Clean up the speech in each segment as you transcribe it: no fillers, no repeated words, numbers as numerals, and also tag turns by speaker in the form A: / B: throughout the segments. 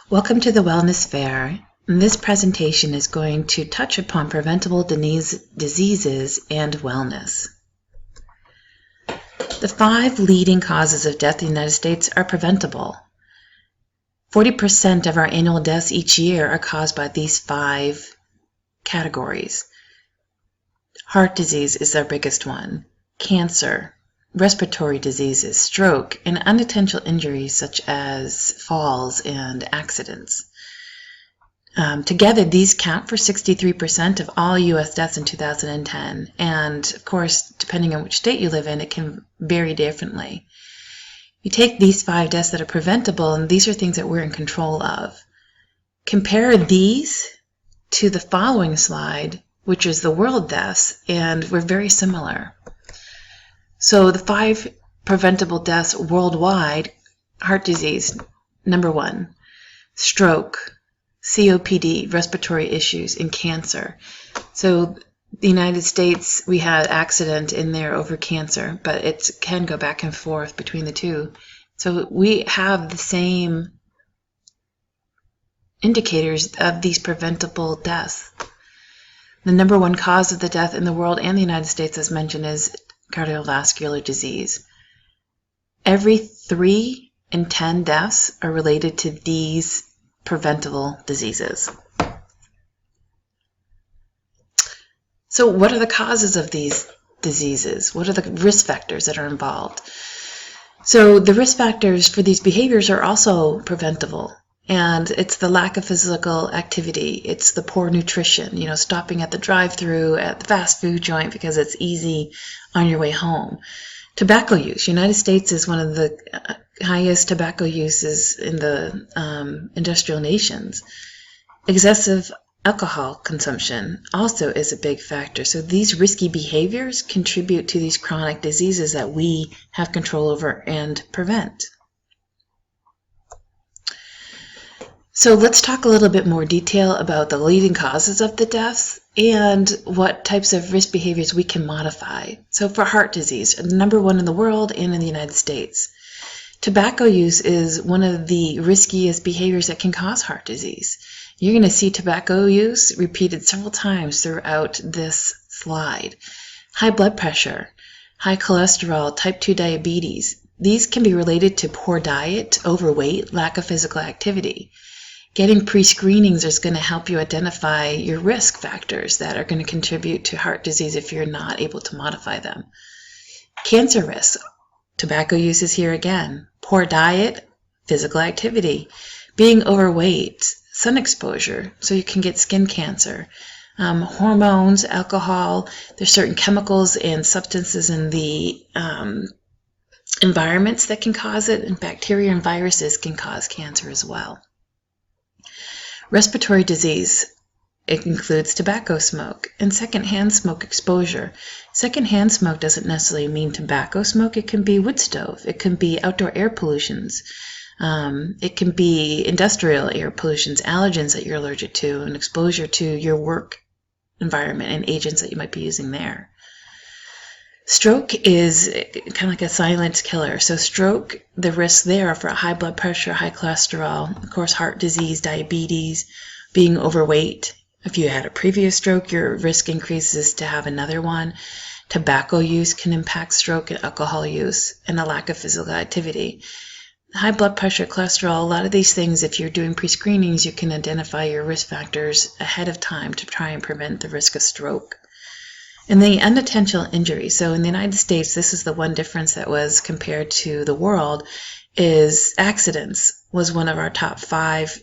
A: Welcome to the Wellness Fair. And this presentation is going to touch upon preventable diseases and wellness. The 5 leading causes of death in the United States are preventable. 40% of our annual deaths each year are caused by these 5 categories. Heart disease is our biggest one. Cancer, respiratory diseases, stroke, and unintentional injuries such as falls and accidents. Together, these count for 63% of all U.S. deaths in 2010. And of course, depending on which state you live in, it can vary differently. You take these 5 deaths that are preventable, and these are things that we're in control of. Compare these to the following slide, which is the world deaths, and we're very similar. So the 5 preventable deaths worldwide: heart disease, number 1, stroke, COPD, respiratory issues, and cancer. So the United States, we had accident in there over cancer, but it can go back and forth between the two. So we have the same indicators of these preventable deaths. The number 1 cause of the death in the world and the United States, as mentioned, is cardiovascular disease. Every 3 in 10 deaths are related to these preventable diseases. So what are the causes of these diseases? What are the risk factors that are involved? So the risk factors for these behaviors are also preventable. And it's the lack of physical activity. It's the poor nutrition, stopping at the drive-thru, at the fast food joint because it's easy on your way home. Tobacco use. United States is one of the highest tobacco uses in the industrial nations. Excessive alcohol consumption also is a big factor. So these risky behaviors contribute to these chronic diseases that we have control over and prevent. So let's talk a little bit more detail about the leading causes of the deaths and what types of risk behaviors we can modify. So for heart disease, number 1 in the world and in the United States, tobacco use is one of the riskiest behaviors that can cause heart disease. You're going to see tobacco use repeated several times throughout this slide. High blood pressure, high cholesterol, type 2 diabetes. These can be related to poor diet, overweight, lack of physical activity. Getting pre-screenings is going to help you identify your risk factors that are going to contribute to heart disease if you're not able to modify them. Cancer risk. Tobacco use is here again. Poor diet, physical activity, being overweight, sun exposure, so you can get skin cancer. Hormones, alcohol, there's certain chemicals and substances in the environments that can cause it, and bacteria and viruses can cause cancer as well. Respiratory disease, it includes tobacco smoke and secondhand smoke exposure. Secondhand smoke doesn't necessarily mean tobacco smoke. It can be wood stove. It can be outdoor air pollutions. It can be industrial air pollutions, allergens that you're allergic to, and exposure to your work environment and agents that you might be using there. Stroke is kind of like a silent killer. So stroke, the risks there are for high blood pressure, high cholesterol, of course, heart disease, diabetes, being overweight. If you had a previous stroke, your risk increases to have another one. Tobacco use can impact stroke, and alcohol use, and a lack of physical activity. High blood pressure, cholesterol, a lot of these things, if you're doing pre-screenings, you can identify your risk factors ahead of time to try and prevent the risk of stroke. And the unintentional injury. So in the United States, this is the one difference that was compared to the world, is accidents was one of our top 5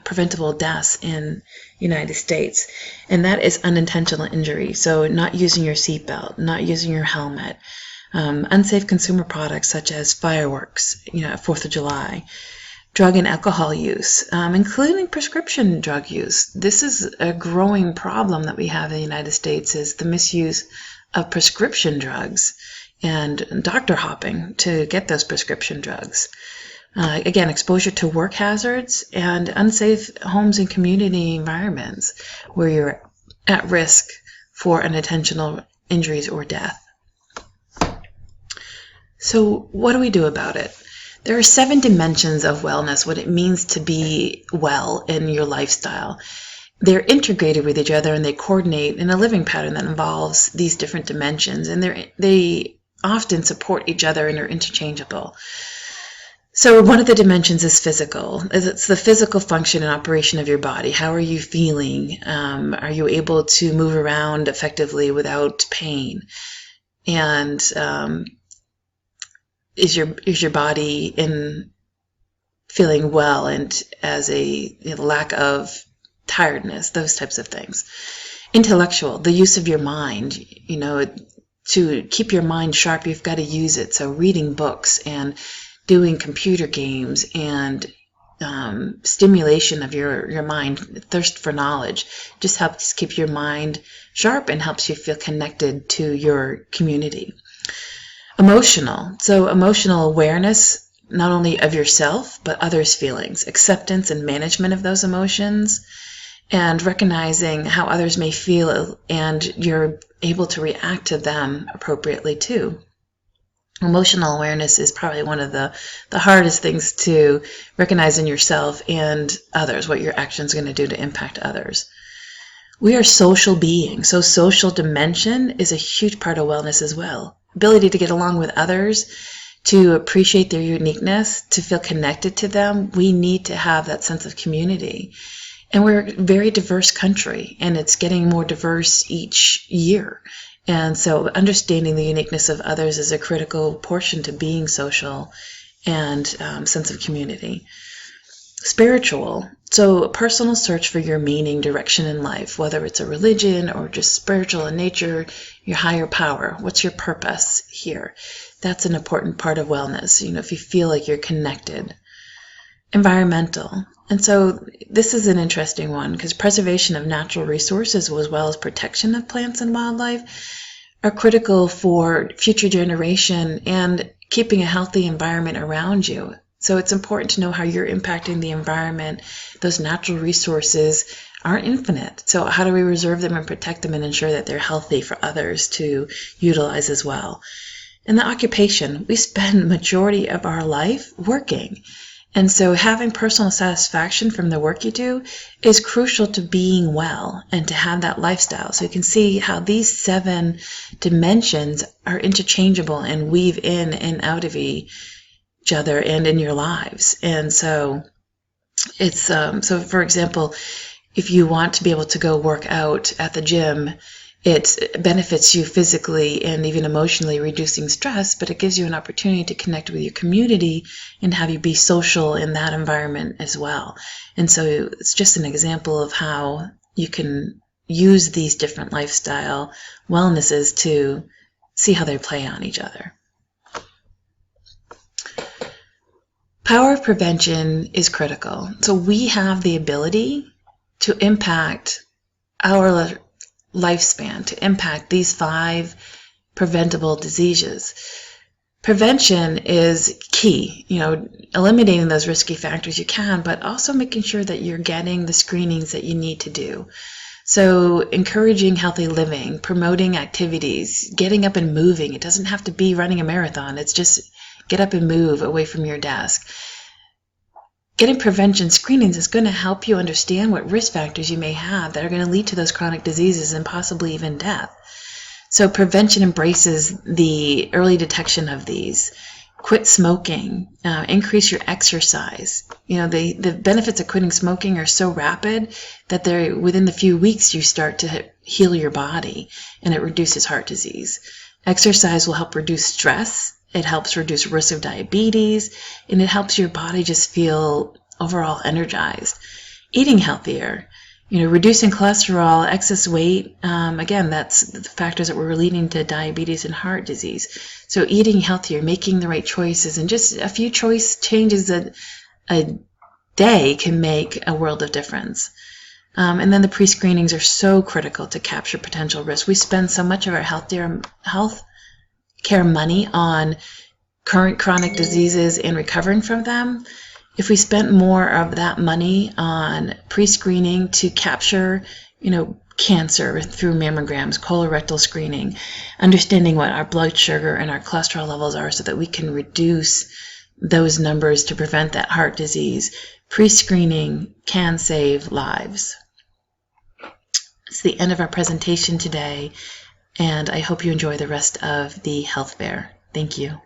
A: preventable deaths in the United States. And that is unintentional injury. So not using your seatbelt, not using your helmet, unsafe consumer products such as fireworks, 4th of July, drug and alcohol use, including prescription drug use. This is a growing problem that we have in the United States, is the misuse of prescription drugs and doctor hopping to get those prescription drugs. Again, exposure to work hazards and unsafe homes and community environments where you're at risk for unintentional injuries or death. So what do we do about it? There are 7 dimensions of wellness, what it means to be well in your lifestyle. They're integrated with each other and they coordinate in a living pattern that involves these different dimensions, and they often support each other and are interchangeable. So one of the dimensions is physical. It's the physical function and operation of your body. How are you feeling? Are you able to move around effectively without pain? And is your body in feeling well and as a lack of tiredness, those types of things. Intellectual, the use of your mind, to keep your mind sharp, you've got to use it. So reading books and doing computer games and stimulation of your mind, thirst for knowledge, just helps keep your mind sharp and helps you feel connected to your community. Emotional, so emotional awareness, not only of yourself, but others' feelings, acceptance and management of those emotions, and recognizing how others may feel, and you're able to react to them appropriately too. Emotional awareness is probably one of the hardest things to recognize in yourself and others, what your actions are going to do to impact others. We are social beings, so social dimension is a huge part of wellness as well. Ability to get along with others, to appreciate their uniqueness, to feel connected to them. We need to have that sense of community. And we're a very diverse country, and it's getting more diverse each year. And so understanding the uniqueness of others is a critical portion to being social and sense of community. Spiritual, so a personal search for your meaning, direction in life, whether it's a religion or just spiritual in nature, your higher power. What's your purpose here? That's an important part of wellness, if you feel like you're connected. Environmental. And so this is an interesting one because preservation of natural resources as well as protection of plants and wildlife are critical for future generation and keeping a healthy environment around you. So it's important to know how you're impacting the environment. Those natural resources aren't infinite. So how do we reserve them and protect them and ensure that they're healthy for others to utilize as well? And the occupation, we spend majority of our life working. And so having personal satisfaction from the work you do is crucial to being well and to have that lifestyle. So you can see how these 7 dimensions are interchangeable and weave in and out of each other and in your lives. And so it's, so for example, if you want to be able to go work out at the gym, it benefits you physically and even emotionally, reducing stress, but it gives you an opportunity to connect with your community and have you be social in that environment as well. And so it's just an example of how you can use these different lifestyle wellnesses to see how they play on each other. Power of prevention is critical. So we have the ability to impact our lifespan, to impact these 5 preventable diseases. Prevention is key, eliminating those risky factors you can, but also making sure that you're getting the screenings that you need to do. So encouraging healthy living, promoting activities, getting up and moving. It doesn't have to be running a marathon. It's just get up and move away from your desk. Getting prevention screenings is going to help you understand what risk factors you may have that are going to lead to those chronic diseases and possibly even death. So prevention embraces the early detection of these. Quit smoking, increase your exercise. The benefits of quitting smoking are so rapid that within the few weeks you start to heal your body and it reduces heart disease. Exercise will help reduce stress. It helps reduce risk of diabetes, and it helps your body just feel overall energized. Eating healthier, reducing cholesterol, excess weight, again, that's the factors that were leading to diabetes and heart disease. So eating healthier, making the right choices, and just a few choice changes a day can make a world of difference. And then the pre-screenings are so critical to capture potential risk. We spend so much of our health care money on current chronic diseases and recovering from them. If we spent more of that money on pre-screening to capture, cancer through mammograms, colorectal screening, understanding what our blood sugar and our cholesterol levels are so that we can reduce those numbers to prevent that heart disease. Pre-screening can save lives. It's the end of our presentation today, and I hope you enjoy the rest of the Health Fair. Thank you.